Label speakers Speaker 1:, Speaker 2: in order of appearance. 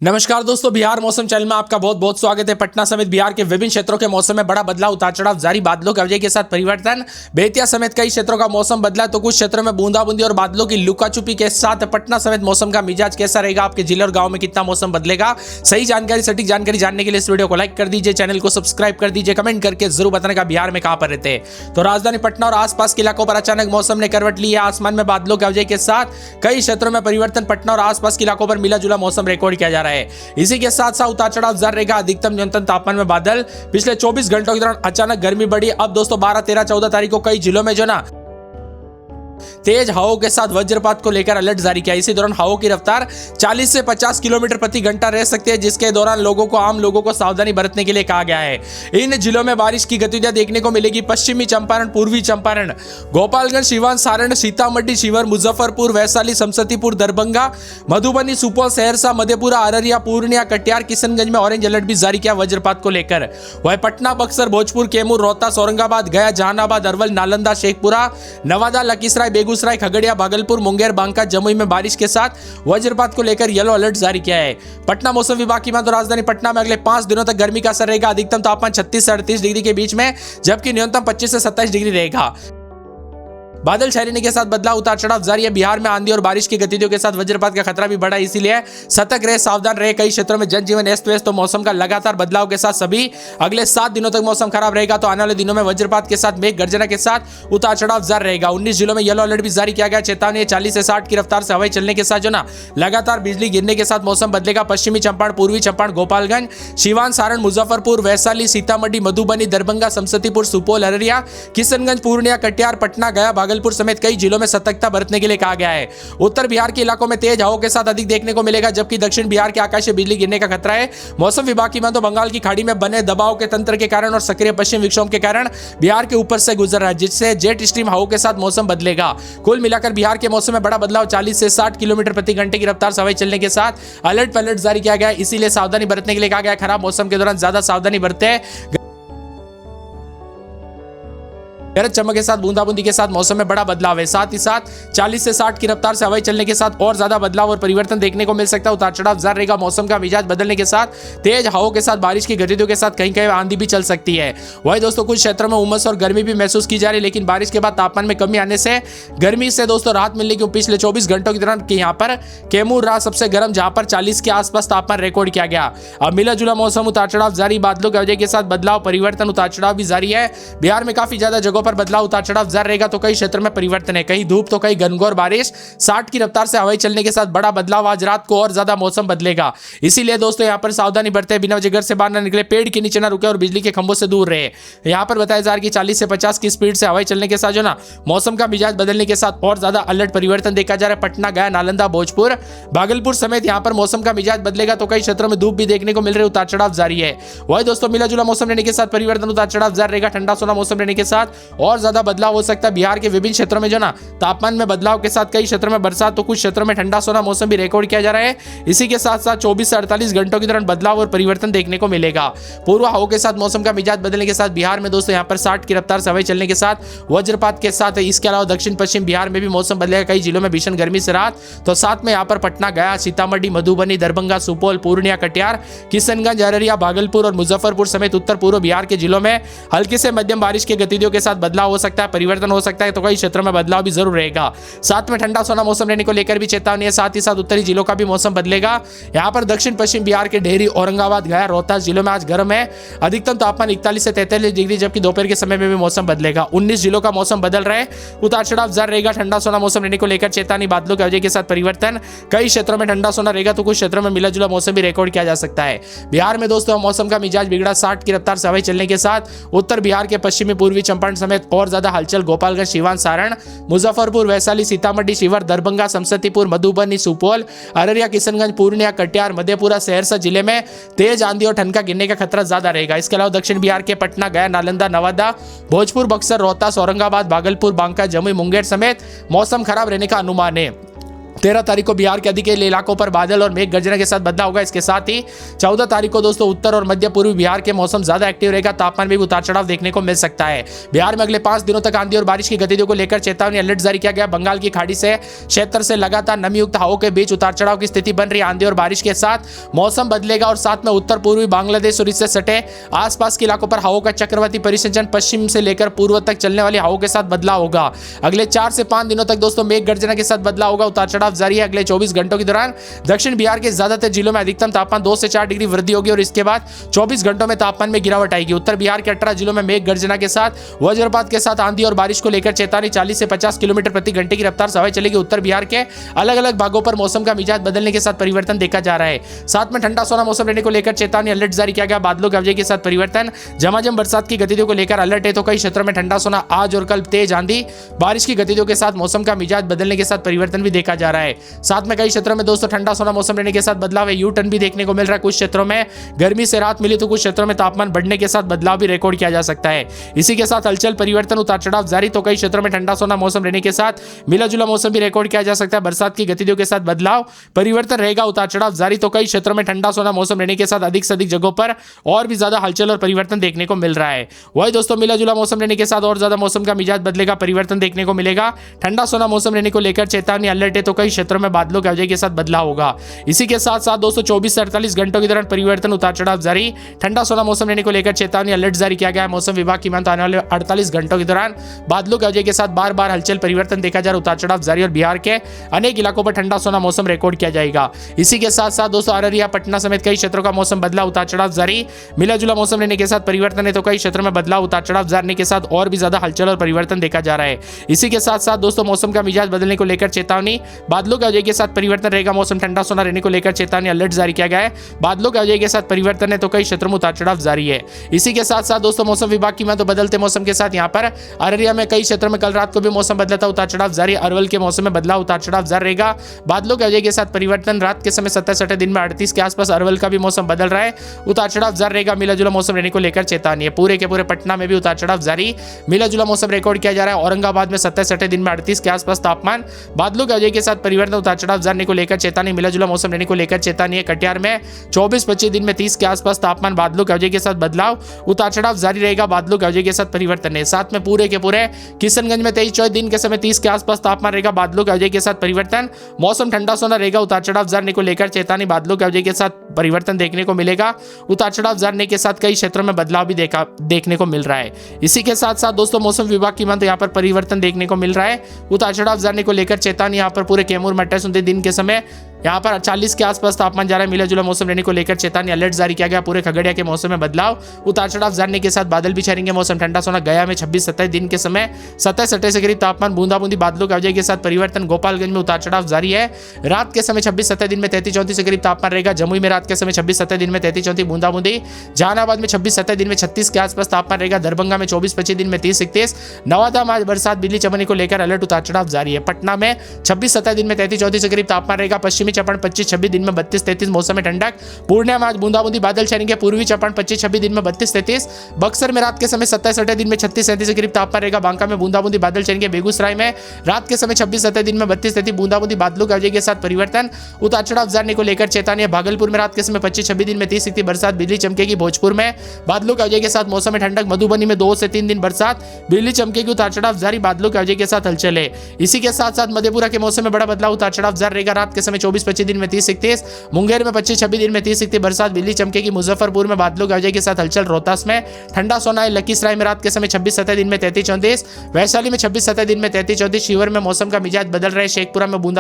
Speaker 1: नमस्कार दोस्तों, बिहार मौसम चैनल में आपका बहुत बहुत स्वागत है। पटना समेत बिहार के विभिन्न क्षेत्रों के मौसम में बड़ा बदलाव, उतार चढ़ाव जारी, बादलों की वजह के साथ परिवर्तन। बेतिया समेत कई क्षेत्रों का मौसम बदला तो कुछ क्षेत्रों में बूंदाबूंदी और बादलों की लुकाछुपी के साथ पटना समेत मौसम का मिजाज कैसा रहेगा, आपके जिले और गांव में कितना मौसम बदलेगा, सही जानकारी, सटीक जानकारी जानने के लिए इस वीडियो को लाइक कर दीजिए, चैनल को सब्सक्राइब कर दीजिए, कमेंट करके जरूर बताने का बिहार में कहां पर रहते हैं। तो राजधानी पटना और आसपास के इलाकों पर अचानक मौसम ने करवट ली है। आसमान में बादलों की वजह के साथ कई क्षेत्रों में परिवर्तन, पटना और आसपास के इलाकों पर मिला जुला मौसम रिकॉर्ड किया जा रहा है। इसी के साथ साथ उतार चढ़ाव जारी रहेगा। अधिकतम न्यूनतम तापमान में बादल। पिछले 24 घंटों के दौरान अचानक गर्मी बढ़ी। अब दोस्तों 12, 13, 14 तारीख को कई जिलों में जो ना तेज हवाओं के साथ वज्रपात को लेकर अलर्ट जारी किया। इसी दौरान हवाओं की रफ्तार 40 से 50 किलोमीटर प्रति घंटा रह सकती है, जिसके दौरान आम लोगों को सावधानी बरतने के लिए कहा गया है। इन जिलों में बारिश की गतिविधियां देखने को मिलेगी। पश्चिमी चंपारण, पूर्वी चंपारण, गोपालगंज, सीवान, सारण, सीतामढ़ी, शिवहर, मुजफ्फरपुर, वैशाली, समस्तीपुर, दरभंगा, मधुबनी, सुपौल, सहरसा, मधेपुरा, अररिया, पूर्णिया, कटिहार, किशनगंज में ऑरेंज अलर्ट भी जारी किया वज्रपात को लेकर। वह पटना, बक्सर, भोजपुर, कैमूर, रोहतास, औरंगाबाद, गया, जहानाबाद, अरवल, नालंदा, शेखपुरा, नवादा, लखीसराय, बेगूसराय, खगड़िया, भागलपुर, मुंगेर, बांका, जमुई में बारिश के साथ वज्रपात को लेकर येलो अलर्ट जारी किया है। पटना मौसम विभाग की माने तो राजधानी पटना में अगले 5 दिनों तक गर्मी का असर रहेगा। अधिकतम तापमान 36 से 38 डिग्री के बीच में, जबकि न्यूनतम 25 से 27 डिग्री रहेगा। बादल छाए रहने के साथ बदलाव, उतार चढ़ाव जारी है। बिहार में आंधी और बारिश की गतिविधियों के साथ वज्रपात का खतरा भी बढ़ा, इसीलिए सतर्क रहे, सावधान रहे। कई क्षेत्रों में जनजीवन अस्त व्यस्त, तो मौसम का लगातार बदलाव के साथ सभी अगले 7 दिनों तक मौसम खराब रहेगा। तो आने वाले दिनों में वज्रपात के साथ मेघ गर्जना के साथ उतार चढ़ाव जारी रहेगा। 19 जिलों में येलो अलर्ट भी जारी किया गया। चेतावनी 40 से 60 की रफ्तार से हवाएं चलने के साथ जो ना लगातार बिजली गिरने के साथ मौसम बदलेगा। पश्चिमी चंपारण, पूर्वी चंपारण, गोपालगंज, सीवान, सारण, मुजफ्फरपुर, वैशाली, सीतामढ़ी, मधुबनी, दरभंगा, समस्तीपुर, सुपौल, अररिया, किशनगंज, पूर्णिया, कटिहार, पटना, गया, भागलपुर समेत कई जिलों में सतर्कता बरतने के लिए कहा गया है। उत्तर बिहार के इलाकों में तेज हवाओं के साथ अधिक देखने को मिलेगा, जबकि दक्षिण बिहार के आकाश से बिजली गिरने का खतरा है। मौसम विभाग की माने तो बंगाल की खाड़ी में बने दबाव के तंत्र के कारण और सक्रिय पश्चिम विक्षोभ के कारण बिहार के ऊपर से गुजर रहा है, जिससे जेट स्ट्रीम हवाओं के साथ मौसम बदलेगा। कुल मिलाकर बिहार के मौसम में बड़ा बदलाव, 40 से 60 किलोमीटर प्रति घंटे की रफ्तार से हवाएं चलने के साथ अलर्ट पर अलर्ट जारी किया गया है। इसीलिए सावधानी बरतने के लिए कहा गया है। खराब मौसम के दौरान ज्यादा सावधानी बरतें। गरज चमक के साथ बूंदाबूंदी के साथ मौसम में बड़ा बदलाव है। साथ ही साथ 40 से 60 की रफ्तार से हवाएं चलने के साथ और ज्यादा बदलाव और परिवर्तन देखने को मिल सकता है। उतार चढ़ाव जारी रहेगा। मौसम का मिजाज बदलने के साथ तेज हवाओं के साथ बारिश की गतिविधियों के साथ कहीं कहीं आंधी भी चल सकती है। वही दोस्तों कुछ क्षेत्रों में उमस और गर्मी भी महसूस की जा रही है, लेकिन बारिश के बाद तापमान में कमी आने से गर्मी से दोस्तों राहत मिलने की पिछले 24 घंटों के दौरान यहाँ पर कैमूर रहा सबसे गर्म, जहां पर 40 के आसपास तापमान रिकॉर्ड किया गया। अब मिला जुला मौसम, उतार चढ़ाव जारी, बादलों की वजह के साथ बदलाव, परिवर्तन, उतार चढ़ाव भी जारी है। बिहार में काफी ज्यादा जगहों पर बदलाव, उतार चढ़ाव जारी रहेगा। तो कई क्षेत्रों में परिवर्तन है, कहीं धूप तो कहीं घनघोर बारिश। 60 की रफ्तार से हवाएं चलने के साथ बड़ा बदलाव। आज रात को और ज्यादा मौसम बदलेगा, इसीलिए दोस्तों यहाँ पर सावधानी बरते, बिना वजह घर से बाहर न निकले, पेड़ के नीचे न रुके और बिजली के खंभों से दूर रहे। यहाँ पर बताया जा रहा है कि 40 से 50 की स्पीड से हवाएं चलने के साथ जो ना मौसम का मिजाज बदलने के साथ और ज्यादा अलर्ट परिवर्तन देखा जा रहा है। पटना, गया, नालंदा, भोजपुर, भागलपुर समेत यहाँ पर मौसम का मिजाज बदलेगा। तो कई क्षेत्रों में धूप भी देखने को मिल रही है, उतार चढ़ाव जारी है। वही दोस्तों मिला जुला मौसम रहने के साथ परिवर्तन, उतार चढ़ाव जारी रहेगा। ठंडा सोना मौसम रहने के साथ और ज्यादा बदलाव हो सकता है। बिहार के विभिन्न क्षेत्रों में जो ना तापमान में बदलाव के साथ कई क्षेत्रों में बरसात, तो कुछ क्षेत्रों में ठंडा सोना मौसम भी रिकॉर्ड किया जा रहा है। इसी के साथ साथ 24 से 48 घंटों के दौरान बदलाव और परिवर्तन देखने को मिलेगा। पूर्व हवाओं के साथ मौसम का मिजाज बदलने के साथ बिहार में दोस्तों यहाँ पर 60 की रफ्तार से हवाएं चलने के साथ वज्रपात के साथ, इसके अलावा दक्षिण पश्चिम बिहार में भी मौसम बदलेगा। कई जिलों में भीषण गर्मी से राहत, तो साथ में यहाँ पर पटना, गया, सीतामढ़ी, मधुबनी, दरभंगा, सुपौल, पूर्णिया, कटिहार, किशनगंज, अररिया, भागलपुर और मुजफ्फरपुर समेत उत्तर पूर्व बिहार के जिलों में हल्की से मध्यम बारिश की गतिविधियों के साथ बदलाव हो सकता है, परिवर्तन हो सकता है। तो कई क्षेत्रों में बदलाव भी जरूर रहेगा। साथ में ठंडा सोना मौसम रहने को लेकर भी चेतावनी है। साथ ही साथ उत्तरी जिलों का भी मौसम बदलेगा। यहाँ पर दक्षिण पश्चिम बिहार के डेहरी, औरंगाबाद, गया, रोहतास जिलों में आज गर्म है। अधिकतम तापमान 41 से 43 डिग्री, जबकि दोपहर के समय में भी मौसम बदलेगा। 19 जिलों का मौसम बदल रहा है, उतार चढ़ाव जारी रहेगा। ठंडा सोना मौसम रहने को लेकर चेतावनी, बादलों की वजह के साथ परिवर्तन। कई क्षेत्रों में ठंडा सोना रहेगा, तो कुछ क्षेत्रों में मिला जुला मौसम भी रिकॉर्ड किया जा सकता है। बिहार में दोस्तों मौसम का मिजाज बिगड़ा। 60 की रफ्तार से हवाएं चलने के साथ उत्तर बिहार के पश्चिमी, पूर्वी चंपारण समेत और ज्यादा हलचल। गोपालगंज, सीवान, सारण, मुजफ्फरपुर, वैशाली, सीतामढ़ी, शिवहर, दरभंगा, समस्तीपुर, मधुबनी, सुपौल, अररिया, किशनगंज, पूर्णिया, कटिहार, मधेपुरा, सहरसा जिले में तेज आंधी और ठनका गिरने का खतरा ज्यादा रहेगा। इसके अलावा दक्षिण बिहार के पटना, गया, नालंदा, नवादा, भोजपुर, बक्सर, रोहतास, औरंगाबाद, भागलपुर, बांका, जमुई, मुंगेर समेत मौसम खराब रहने का अनुमान है। 13 तारीख को बिहार के अधिकतर इलाकों पर बादल और मेघ गर्जना के साथ बदला होगा। इसके साथ ही 14 तारीख को दोस्तों उत्तर और मध्य पूर्वी बिहार के मौसम ज्यादा एक्टिव रहेगा, तापमान में भी उतार चढ़ाव देखने को मिल सकता है। बिहार में अगले 5 दिनों तक आंधी और बारिश की गतिविधियों को लेकर चेतावनी अलर्ट जारी किया गया। बंगाल की खाड़ी से क्षेत्र से लगातार नमी युक्त हवाओं के बीच उतार चढ़ाव की स्थिति बन रही है। आंधी और बारिश के साथ मौसम बदलेगा और साथ में उत्तर पूर्वी बांग्लादेश और इससे सटे आसपास के इलाकों पर हवाओं का चक्रवाती परिसंचरण पश्चिम से लेकर पूर्व तक चलने वाली हवाओं के साथ बदलाव होगा। अगले 4 से 5 दिनों तक दोस्तों मेघ गर्जना के साथ बदलाव होगा, उतार चढ़ाव जारी है। अगले 24 घंटों के दौरान दक्षिण बिहार के ज्यादातर जिलों में अधिकतम तापमान 2 से 4 डिग्री वृद्धि होगी और इसके बाद 24 घंटों में तापमान में गिरावट आएगी। उत्तर बिहार के 18 जिलों में मेघ गर्जना के साथ वज्रपात के साथ आंधी और बारिश को लेकर चेतावनी। 40 से 50 किलोमीटर प्रति घंटे की रफ्तार से हवाएं चलेगी। उत्तर बिहार के अलग अलग भागों पर मौसम का मिजाज बदलने के साथ परिवर्तन देखा जा रहा है। साथ में ठंडा सोना मौसम रहने को लेकर चेतावनी अलर्ट जारी किया गया। बादलों के अवजय के साथ परिवर्तन, झमाझम बरसात की गतिविधियों को लेकर अलर्ट है, तो कई क्षेत्रों में ठंडा सोना आज और कल तेज आंधी बारिश की गतिविधियों के साथ मौसम का मिजाज बदलने के साथ परिवर्तन भी देखा जा रहा है। साथ में कई क्षेत्रों में दोस्तों ठंडा सोना मौसम रहने के साथ बदलाव है। यू टर्न भी देखने को मिल रहा है। कुछ क्षेत्रों में गर्मी से राहत मिली तो कुछ क्षेत्रों में तापमान बढ़ने के साथ बदलाव भी रिकॉर्ड किया जा सकता है। इसी के साथ हलचल, परिवर्तन, उतार चढ़ाव जारी, तो कई क्षेत्रों में ठंडा सोना मौसम रहने के साथ मिला जुला मौसम भी रिकॉर्ड किया जा सकता है। बरसात की गतिविधियों के साथ बदलाव, परिवर्तन रहेगा, उतार चढ़ाव जारी, तो कई क्षेत्रों में ठंडा सोना मौसम रहने के साथ अधिक से अधिक जगहों पर और भी ज्यादा हलचल और परिवर्तन देखने को मिल रहा है। वही दोस्तों मिला जुला मौसम रहने के साथ और ज्यादा मौसम का मिजाज बदलेगा, परिवर्तन देखने को मिलेगा। ठंडा सोना मौसम रहने को लेकर चेतावनी अलर्ट है, तो कई क्षेत्रों में बादलों के अवजय के साथ बदलाव होगा। इसी के साथ साथ दोस्तों 24 से 48 घंटों के दौरान परिवर्तन, उतार चढ़ाव जारी। ठंडा सोना मौसम रहने को लेकर चेतावनी अलर्ट जारी किया गया है। मौसम विभाग की माने आने वाले 48 घंटों के दौरान बादलों के अवजय के साथ बार बार हलचल, परिवर्तन देखा जा रहा है, उतार चढ़ाव जारी और बिहार के अनेक इलाकों पर ठंडा सोना मौसम रिकॉर्ड किया जाएगा। इसी के साथ साथ दोस्तों अररिया, पटना समेत कई क्षेत्रों का मौसम बदला, उतार चढ़ाव जारी। मिला जुला मौसम रहने के साथ परिवर्तन है, तो कई क्षेत्रों में बदलाव, उतार चढ़ाव जारी के साथ और भी ज्यादा हलचल और परिवर्तन देखा जा रहा है। इसी के साथ साथ दोस्तों मौसम का मिजाज बदलने को लेकर चेतावनी, बादलों के अवजय के साथ परिवर्तन रहेगा। मौसम ठंडा सोना रहने को लेकर चेतावनी अलर्ट जारी किया गया है। बादलों के अवजय के साथ परिवर्तन है, तो कई क्षेत्रों में उतार चढ़ाव जारी है। इसी के साथ साथ दोस्तों मौसम विभाग की माने तो बदलते मौसम के साथ यहाँ पर अररिया में कई क्षेत्रों में कल रात को भी मौसम बदला था, उतार चढ़ाव जारी। अरवल के मौसम में बदलाव, उतार चढ़ाव जारी रहेगा। बादलों के अवजय के साथ परिवर्तन, रात के समय 27 दिन में 38 के आसपास अरवल का भी मौसम बदल रहा है, उतार चढ़ाव जारी रहेगा। मिला जुला मौसम रहने को लेकर चेतावनी है। पूरे के पूरे पटना में भी उतार चढ़ाव जारी, मिला जुला मौसम रिकॉर्ड किया जा रहा है। औरंगाबाद में 27 दिन में 38 के आसपास तापमान, बादलों के अवजय के साथ परिवर्तन, उतार चढ़ाव जारी को लेकर चेतावनी, मिला जुला मौसम रहने को लेकर चेतावनी है। कटिहार में 24-25 दिन में 30 के आसपास तापमान, बादलों के अवजय के साथ बदलाव, उतार चढ़ाव जारी रहेगा। बादलों के अवजय के साथ परिवर्तन है। साथ में पूरे के पूरे किशनगंज में 23-24 दिन के समय 30 के आसपास तापमान रहेगा, बादलों के अवजय के साथ परिवर्तन। मौसम ठंडा सोना रहेगा, उतार चढ़ाव जारी को लेकर चेतावनी, बादलों के अवजय के साथ परिवर्तन देखने को मिलेगा। उतार चढ़ाव जारी के साथ कई क्षेत्रों में बदलाव भी देखने को मिल रहा है। इसी के साथ साथ दोस्तों मौसम विभाग की माने यहाँ पर परिवर्तन देखने को मिल रहा है। उतार चढ़ाव जारी को लेकर चेतावनी यहाँ पर पूरे कैमूर, मट्टा, सुनते दिन के समय यहाँ पर 40 के आसपास तापमान जा रहा है। मिला जुला मौसम रहने को लेकर चेतावनी अलर्ट जारी किया गया। पूरे खगड़िया के मौसम में बदलाव, उतार चढ़ाव जारी के साथ बादल भी छाएंगे। मौसम ठंडा सोना, गया में 26-27 दिन के समय 27 से करीब तापमान, बूंदाबूंदी, बादलों के अवजय के साथ परिवर्तन। गोपालगंज में उतार चढ़ाव जारी है। रात के समय 26-27 दिन में 33-34 से करीब तापमान रहेगा। जमुई में रात के समय 26-27 दिन में 33-34 बूंदाबूंदी। जहानाबाद में 26-27 दिन में 36 के आसपास तापमान रहेगा। दरभंगा में 24-25 दिन में 30-31। नवादा में आज बरसात, बिजली चमकने को लेकर अलर्ट, उतार चढ़ाव जारी है। पटना में 26-27 दिन में 33-34 से करीब तापमान रहेगा। पश्चिमी चंपारण 25-26 दिन में 32-33 मौसम में ठंडक। पूर्णिया में आज बूंदाबूंदी, बादल छाएंगे। पूर्वी चंपारण 25-26 दिन में 32-33। बक्सर में रात के समय 27-28 दिन में 36-37 के करीब तापमान रहेगा। बांका में बूंदाबूंदी, बादल छाएंगे। बेगूसराय में रात के समय 26-27 दिन में 32-33 बूंदाबूंदी, बादलों के अवजय के साथ परिवर्तन, उतार चढ़ाव जारी को लेकर चेतावनी। भागलपुर में रात के समय 25-26 दिन में 30-31 बरसात, बिजली चमकेगी। भोजपुर में बादलों के अवजय के साथ मौसम में ठंडक। मधुबनी में 2 से 3 दिन बरसात, बिजली चमकेगी, उतार चढ़ाव जारी, बादलों के अवजय के साथ हलचल है। इसी के साथ साथ मधेपुरा के मौसम में बड़ा बदलाव, उतार चढ़ाव जारी रहेगा। रात के समय 24-25 दिन में 30-31, मुंगेर में 25-26 दिन में 30-31 बरसात, बिजली चमकेगी। मुजफ्फरपुर में बादलों के अवजय के साथ हलचल। रोहतास में ठंडा सोना है। लखीसराय में रात के समय 26-27 दिन में 33-34, वैशाली में 26-27 दिन में 33-34। शिवहर में मौसम का मिजाज बदल रहा है। शेखपुरा में बूंदा